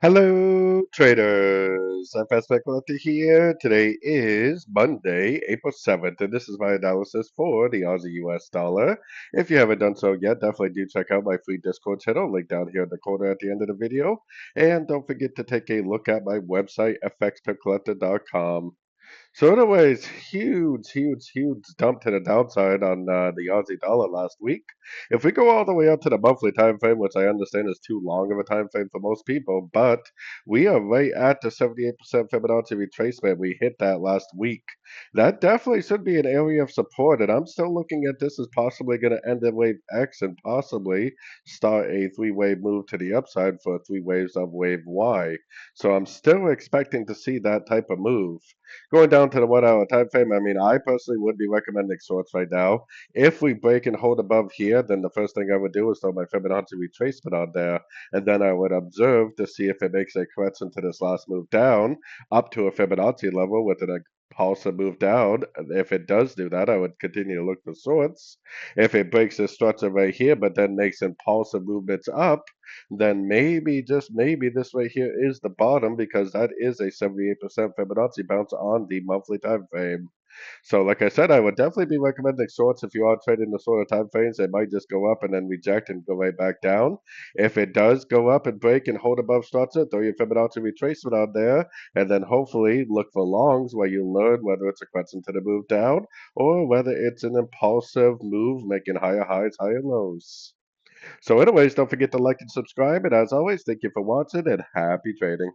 Hello, traders. FX Pip Collector here. Today is Monday, April 7th, and this is my analysis for the Aussie US dollar. If you haven't done so yet, definitely do check out my free Discord channel, link down here in the corner at the end of the video. And don't forget to take a look at my website, fxpipcollector.com. So anyways, huge dump to the downside on the Aussie dollar last week. If we go all the way up to the monthly time frame, which I understand is too long of a time frame for most people, but we are right at the 78% Fibonacci retracement. We hit that last week. That definitely should be an area of support, and I'm still looking at this as possibly going to end in wave X and possibly start a three-wave move to the upside for three waves of wave Y. So I'm still expecting to see that type of move. Going down to the 1 hour time frame, I mean, I personally would be recommending shorts right now. If we break and hold above here, then the first thing I would do is throw my Fibonacci retracement on there, and then I would observe to see if it makes a correction to this last move down up to a Fibonacci level with an impulsive move down. If it does do that, I would continue to look for shorts. If it breaks this structure right here, but then makes impulsive movements up, then maybe, just maybe, this right here is the bottom because that is a 78% Fibonacci bounce on the monthly time frame. So, like I said, I would definitely be recommending shorts if you are trading the sort of time frames. It might just go up and then reject and go right back down. If it does go up and break and hold above structure, throw your Fibonacci retracement on there, and then hopefully look for longs where you learn whether it's a question to the move down or whether it's an impulsive move making higher highs, higher lows. So anyways, don't forget to like and subscribe. And as always, thank you for watching and happy trading.